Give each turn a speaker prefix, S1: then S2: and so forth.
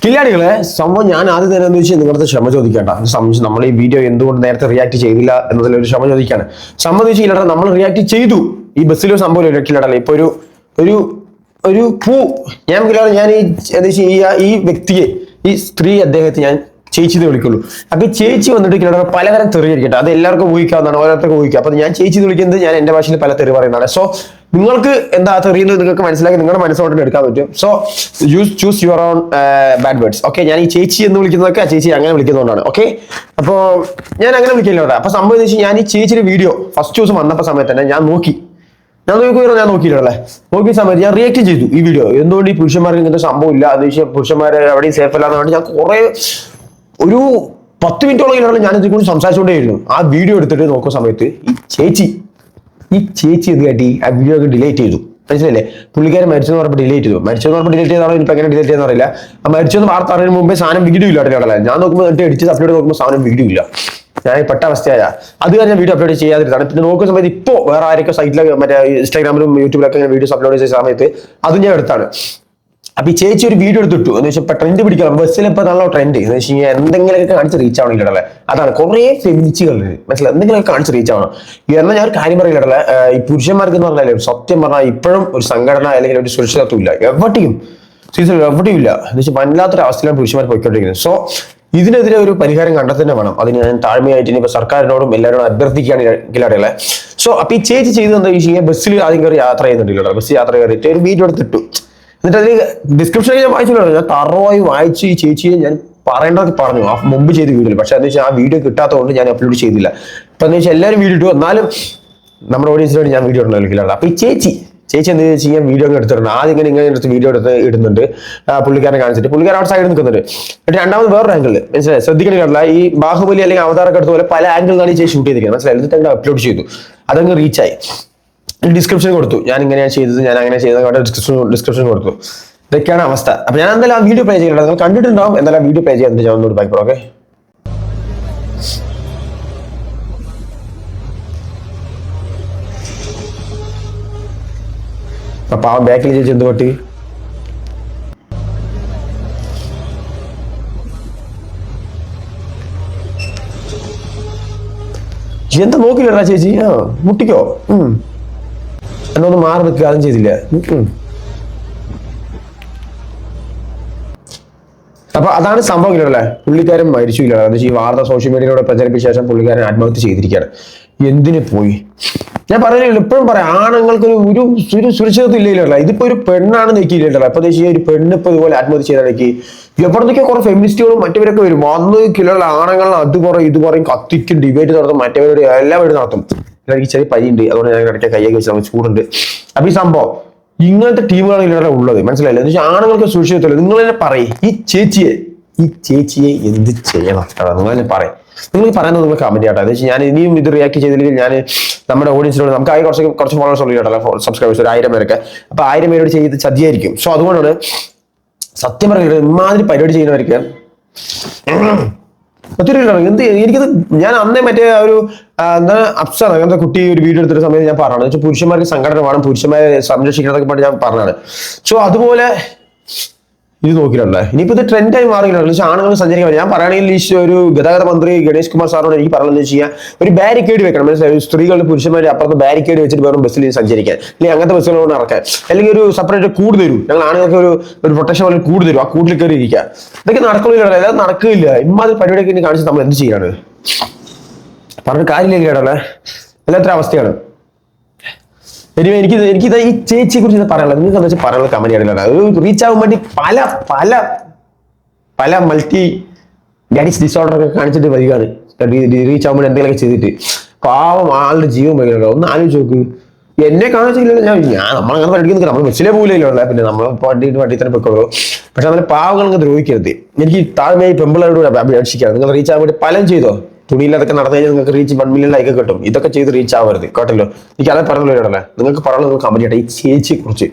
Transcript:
S1: കില്ലാടികളെ സംഭവം ഞാൻ ആദ്യം തന്നെ എന്ന് വെച്ചാൽ നിങ്ങളുടെ ക്ഷമ ചോദിക്കേണ്ട സംബന്ധിച്ച് നമ്മൾ ഈ വീഡിയോ എന്തുകൊണ്ട് നേരത്തെ റിയാക്ട് ചെയ്തില്ല എന്നതിലൊരു ക്ഷമ ചോദിക്കാണ്. സംബന്ധിച്ച് കില്ലാട നമ്മൾ റിയാക്ട് ചെയ്തു. ഈ ബസ്സിലോ സംഭവം കില്ലാടല്ല. ഇപ്പൊ ഒരു പൂ ഞാൻ കില്ലാട ഞാൻ ഈ വ്യക്തിയെ ഈ സ്ത്രീ അദ്ദേഹത്തെ ഞാൻ ചേച്ചിന്ന് വിളിക്കുള്ളൂ. അപ്പൊ ഈ ചേച്ചി വന്നിട്ട് കില്ലാട പലതരം തെറിയിരിക്കട്ടെ, അത് എല്ലാവർക്കും ഊഹിക്കാവുന്നതാണ്, ഓരോരുത്തർക്കും ഊഹിക്കാം. അപ്പൊ ഞാൻ ചേച്ചി വിളിക്കുന്നത് ഞാൻ എന്റെ ഭാഷയിൽ പല തെറി പറയുന്നതാണ്. സോ നിങ്ങൾക്ക് എന്താ തെറിയുന്നത് നിങ്ങൾക്ക് മനസ്സിലാക്കി നിങ്ങളുടെ മനസ്സോട്ട് എടുക്കാൻ പറ്റും. So choose your own bad words. Okay, ഞാൻ ഈ ചേച്ചി എന്ന് വിളിക്കുന്നതൊക്കെ ആ ചേച്ചി അങ്ങനെ വിളിക്കുന്നതുകൊണ്ടാണ്. ഓക്കെ, അപ്പോൾ ഞാൻ അങ്ങനെ വിളിക്കില്ല. അപ്പൊ സംഭവം എന്ന് വെച്ചാൽ ഞാൻ ഈ ചേച്ചിയുടെ വീഡിയോ ഫസ്റ്റ് ദിവസം വന്നപ്പോൾ സമയത്ത് തന്നെ ഞാൻ നോക്കിയില്ലേ നോക്കിയ സമയത്ത് ഞാൻ റിയാക്ട് ചെയ്തു ഈ വീഡിയോ. എന്തുകൊണ്ട് ഈ പുരുഷന്മാർക്ക് ഇങ്ങനത്തെ സംഭവം ഇല്ല, അത് പുരുഷന്മാരെ എവിടെയും സേഫ് അല്ലാന്ന് പറഞ്ഞിട്ട് ഞാൻ കുറെ ഒരു 10 മിനിറ്റോളം ഞാൻ ഇതിനെ കുറിച്ച് സംസാരിച്ചുകൊണ്ടേയിരുന്നു. ആ വീഡിയോ എടുത്തിട്ട് നോക്കുന്ന സമയത്ത് ഈ ചേച്ചി എന്ത് കാട്ടി ആ വീഡിയോ ഒക്കെ ഡിലീറ്റ് ചെയ്തു. മനസ്സിലല്ലേ? പുള്ളിക്കാരൻ മരിച്ചെന്ന് പറഞ്ഞപ്പോൾ ഡിലീറ്റ് ചെയ്താണോ എനിക്ക് എങ്ങനെ ഡിലീറ്റ് ചെയ്യാന്ന് അറിയില്ല. ആ മരിച്ചെന്ന് വാർത്ത അറിയുന്ന മുമ്പേ സാധനം വീഡിയോ ഇല്ല അവിടെ. ഞാൻ നോക്കുമ്പോൾ എഡിറ്റ് അപ്ലോഡ് നോക്കുമ്പോൾ സാധനം വീഡിയോ ഇല്ല. ഞാൻ പെട്ട അവസ്ഥയായ അത് കാരണം വീഡിയോ അപ്ലോഡ് ചെയ്യാതിരുന്നതാണ്. പിന്നെ നോക്കുന്ന സമയത്ത് ഇപ്പോൾ വേറെ ആരൊക്കെ സൈറ്റിലൊക്കെ മറ്റേ ഇൻസ്റ്റാഗ്രാമിലും യൂട്യൂബിലൊക്കെ വീഡിയോസ് അപ്ലോഡ് ചെയ്ത സമയത്ത് അതും ഞാൻ എടുത്താണ്. അപ്പൊ ഈ ചേച്ചി ഒരു വീഡിയോ എടുത്തിട്ടു എന്ന് വെച്ചാൽ ഇപ്പൊ ട്രെൻഡ് പിടിക്കണം. ബസ്സിൽ ഇപ്പൊ നല്ല ട്രെൻഡ് എന്ന് വെച്ച് കഴിഞ്ഞാൽ എന്തെങ്കിലുമൊക്കെ കാണിച്ച് റീച്ച് ആവണില്ലല്ലേ. അതാണ് കുറെ ഫെമിനിസ്റ്റുകൾ മനസ്സിലായി, എന്തെങ്കിലുമൊക്കെ കാണിച്ച് റീച്ച് ആവണം. എന്നാൽ ഞാൻ ഒരു കാര്യം പറയില്ലല്ലേ, ഈ പുരുഷന്മാർക്ക് എന്ന് പറഞ്ഞാൽ സത്യം പറഞ്ഞാൽ ഇപ്പോഴും ഒരു സംഘടന അല്ലെങ്കിൽ ഒരു സുരക്ഷിതത്വം ഇല്ല എവിടെയും ഇല്ല. എന്ന് വെച്ചാൽ വല്ലാത്തൊരു അവസ്ഥയിലാണ് പുരുഷന്മാർ പോയിക്കൊണ്ടിരിക്കുന്നത്. സോ ഇതിനെതിരെ ഒരു പരിഹാരം കണ്ടെത്തന്നെ വേണം. അതിന് ഞാൻ താഴ്മയായിട്ട് ഇനിയിപ്പോ സർക്കാരിനോടും എല്ലാവരോടും അഭ്യർത്ഥിക്കുകയാണ് കില്ലാടികളെ. സോ അപ്പൊ ഈ ചേച്ചി ചെയ്തത് എന്താ വെച്ച് കഴിഞ്ഞാൽ ബസ്സിൽ ആദ്യം കയറി യാത്ര ചെയ്യുന്നുണ്ടല്ലോ, ബസ് യാത്ര കയറിയിട്ട് ഒരു വീഡിയോ എടുത്തിട്ടു. എന്നിട്ട് അതിൽ ഡിസ്ക്രിപ്ഷനിൽ ഞാൻ വായിച്ചിട്ടുണ്ടോ, ഞാൻ തറവായി വായിച്ച് ഈ ചേച്ചിയെ ഞാൻ പറയേണ്ടതൊക്കെ പറഞ്ഞു ആ മുമ്പ് ചെയ്ത വീഡിയോയിൽ. പക്ഷെ എന്ന് വെച്ചാൽ ആ വീഡിയോ കിട്ടാത്തതുകൊണ്ട് ഞാൻ അപ്ലോഡ് ചെയ്തില്ല. ഇപ്പൊ എന്ന് വെച്ചാൽ എല്ലാവരും വീഡിയോ ഇട്ടു, എന്നാലും നമ്മുടെ ഓഡിയൻസിന് വേണ്ടി ഞാൻ വീഡിയോ ഇടുന്നില്ല. അപ്പൊ ഈ ചേച്ചി എന്താ വെച്ച് കഴിഞ്ഞാൽ വീഡിയോ ഒക്കെ എടുത്തിട്ടുണ്ട്. ആദ്യം ഇങ്ങനെ എടുത്ത് വീഡിയോ ഇടുന്നുണ്ട് പുള്ളിക്കാരനെ കാണിച്ചിട്ട്. പുള്ളിക്കാരൻ അവിടെ സൈഡിൽ നിൽക്കുന്നുണ്ട്. എന്നിട്ട് രണ്ടാമത് വേറൊരു ആംഗിൾ മനസ്സിലായി ശ്രദ്ധിക്കണില്ല. ഈ ബാഹുബലി അല്ലെങ്കിൽ അവതാരൊക്കെ എടുത്ത പോലെ പല ആംഗിളിലാണ് ഈ ചേച്ചി ഷൂട്ട് ചെയ്തിരിക്കുന്നത്. മനസ്സിലായി? എന്നിട്ട് അങ്ങനെ അപ്ലോഡ് ചെയ്തു. അതങ്ങ് റീച്ചായി. ഡിസ്ക്രിപ്ഷൻ കൊടുത്തു, ഞാൻ ഇങ്ങനെയാണ് ചെയ്തത്, ഞാൻ അങ്ങനെ ചെയ്തത് ഡിസ്ക്രിപ്ഷൻ കൊടുത്തു. ഇതൊക്കെയാണ് അവസ്ഥ. അപ്പൊ ഞാൻ എന്തായാലും ആ വീഡിയോ പ്ലേ ചെയ്യണം. നിങ്ങൾ കണ്ടിട്ടുണ്ടാവും. എന്തായാലും വീഡിയോ പ്ലേ ചെയ്യാൻ ഞാൻ ഒന്നുകൂടി ബാക്ക്. ഓക്കെ, അപ്പൊ ആ ബാക്കിൽ ചേച്ചി എന്ത് പറ്റി എന്താ നോക്കില്ലടാ ചേച്ചി. മുട്ടിക്കോ എന്നൊന്ന് മാറി നിൽക്കുക, അതും ചെയ്തില്ല. അപ്പൊ അതാണ് സംഭവം ഇല്ലല്ലേ. പുള്ളിക്കാരൻ മരിച്ചു ഇല്ല. ഈ വാർത്ത സോഷ്യൽ മീഡിയയിലൂടെ പ്രചരിപ്പിച്ച ശേഷം പുള്ളിക്കാരൻ ആത്മഹത്യ ചെയ്തിരിക്കുകയാണ്. എന്തിനു പോയി ഞാൻ പറയുന്നില്ല, ഇപ്പോഴും പറയാം, ആണുങ്ങൾക്ക് ഒരു സുരക്ഷിതത്വം ഇല്ലല്ലോ. ഇതിപ്പോ ഒരു പെണ്ണാണ് നീക്കിയില്ലല്ലോ. അപ്പൊ ഒരു പെണ്ണ് ഇപ്പൊ ഇതുപോലെ ആത്മഹത്യ ചെയ്താലേക്ക് എവിടത്തേക്ക് കുറെ ഫെമിനിസ്റ്റുകളും മറ്റവരൊക്കെ വരും. വന്ന് കിലുള്ള ആണുങ്ങൾ അത് പറയും ഇത് പറയും, കത്തിക്കും, ഡിബേറ്റ് നടത്തും, മറ്റവരോട് എല്ലാവരും നടത്തും. എനിക്ക് ചെറിയ പയ്യുണ്ട്, അതുകൊണ്ട് ഞാൻ ഇടയ്ക്ക് കയ്യൊക്കെ വെച്ച് നമുക്ക് ചൂടുണ്ട്. അപ്പൊ ഈ സംഭവം ഇങ്ങനത്തെ ടീമുകളാണ് ഇവിടെ ഉള്ളത്. മനസ്സിലായില്ലേ? എന്ന് വെച്ചാൽ ആണുങ്ങൾക്ക് സുരക്ഷിതത്വം. നിങ്ങൾ തന്നെ പറയും ഈ ചേച്ചിയെ എന്ത് ചെയ്യണം, നിങ്ങൾ തന്നെ പറയും. നിങ്ങൾക്ക് പറയുന്നത് നിങ്ങൾ കമന്റ് ചെയ്യട്ടെ. എന്ന് വെച്ചാൽ ഞാൻ ഇനിയും ഇത് റിയാക്ട് ചെയ്തില്ലെങ്കിൽ ഞാൻ നമ്മുടെ ഓഡിയൻസിനോട് നമുക്ക് ആയി കുറച്ച് ഫോളോവേഴ്സ് ഉള്ളൂ, സബ്സ്ക്രൈബേഴ്സ് ഒരു 1000 പേരൊക്കെ. അപ്പൊ 1000 പേരോട് ചെയ്ത് ചതിയായിരിക്കും. സോ അതുകൊണ്ടാണ് സത്യം പറയുന്നത്, ഇമാതിരി പരിപാടി ചെയ്യുന്നവർക്ക് ഒത്തിരി എനിക്കത് ഞാൻ അന്നേ മറ്റേ ഒരു എന്താ അപ്സർ അങ്ങനത്തെ കുട്ടി ഒരു വീഡിയോ എടുത്തിട്ട് സമയത്ത് ഞാൻ പറഞ്ഞത് വെച്ചാൽ പുരുഷന്മാർക്ക് സംഘടന വേണം, പുരുഷന്മാരെ സംരക്ഷിക്കണതൊക്കെ പറഞ്ഞ് ഞാൻ പറഞ്ഞതാണ്. സോ അതുപോലെ ഇത് നോക്കിയിട്ടുണ്ടേ. ഇനിയിപ്പോ ഇത് ട്രെൻഡായി മാറിയിട്ടുണ്ട്. പക്ഷേ ആണുങ്ങൾ സഞ്ചരിക്കാൻ ഞാൻ പറയുകയാണെങ്കിൽ ഒരു ഗതാഗത മന്ത്രി ഗണേഷ് കുമാർ സാറിനോട് എനിക്ക് പറയുന്നത് വെച്ച് കഴിഞ്ഞാൽ ഒരു ബാരിക്കേഡ് വെക്കണം. മനസ്സിലായി? സ്ത്രീകളുടെ പുരുഷന്മാരെ അപ്പുറത്ത് ബാരിക്കേഡ് വെച്ചിട്ട് വേണം ബസ്സിൽ സഞ്ചരിക്കാൻ, അല്ലെങ്കിൽ അങ്ങനത്തെ ബസ്സുകളോട് ഇറക്കാൻ, അല്ലെങ്കിൽ ഒരു സെപ്പറേറ്റ് കൂട് തരും. ഞങ്ങൾ ആണുങ്ങൾക്ക് ഒരു പ്രൊട്ടക്ഷൻ പോലെ കൂട് തരും, ആ കൂട്ടിൽ കയറി ഇരിക്കുക. ഇതൊക്കെ നടക്കില്ല, അല്ലാതെ നടക്കില്ല. ഇമ്മാതിരി പരിപാടിയൊക്കെ ഇനി കാണിച്ച് നമ്മൾ എന്ത് ചെയ്യാണ്? പറഞ്ഞ കാര്യമില്ല കേട്ടല്ലേ, എല്ലാത്ര അവസ്ഥയാണ്. എനിക്ക് ഈ ചേച്ചിയെ കുറിച്ച് പറയാനുള്ളത്, നിങ്ങൾക്ക് എന്താ വെച്ചാൽ പറയാനുള്ള കമന്റ് ആയിട്ടില്ല. ഒരു റീച്ച് ആവാൻ വേണ്ടി പല മൾട്ടി ഗാഡിസ് ഡിസോർഡർ ഒക്കെ കാണിച്ചിട്ട് വരികയാണ്. റീച്ച് ആവാൻ വേണ്ടി എന്തെങ്കിലുമൊക്കെ ചെയ്തിട്ട് പാവം ആളുടെ ജീവൻ വരികയല്ലോ. ഒന്ന് ആലോചിച്ച് നോക്ക്. എന്നെ കാണിച്ചില്ല, നമ്മളങ്ങനെ പഠിക്കുന്നില്ല, നമ്മൾ ബസ്സിലേ പോകില്ലല്ലോ. പിന്നെ നമ്മൾ വണ്ടി തന്നെ പൊക്കോളൂ. പക്ഷെ നമ്മളെ പാവങ്ങൾക്ക് ദ്രോഹിക്കരുത്. എനിക്ക് താഴ്മയായി പെമ്പിളോട് അപേക്ഷിക്കാം. നിങ്ങൾ റീച്ച് ആവാൻ വേണ്ടി പലം ചെയ്തോ. തുണിയിലതൊക്കെ നടന്നു കഴിഞ്ഞാൽ നിങ്ങൾക്ക് റീച്ച് 1 മില്യൺ ലൈക്ക് കിട്ടും. ഇതൊക്കെ ചെയ്ത് റീച്ച് ആവരുത് കേട്ടല്ലോ. എനിക്ക് അതേ പറഞ്ഞല്ലോ. നിങ്ങൾക്ക് പറയാനുള്ളത് കമന്റ് ചെയ്യട്ടെ ഈ ചേച്ചിയെ കുറിച്ച്.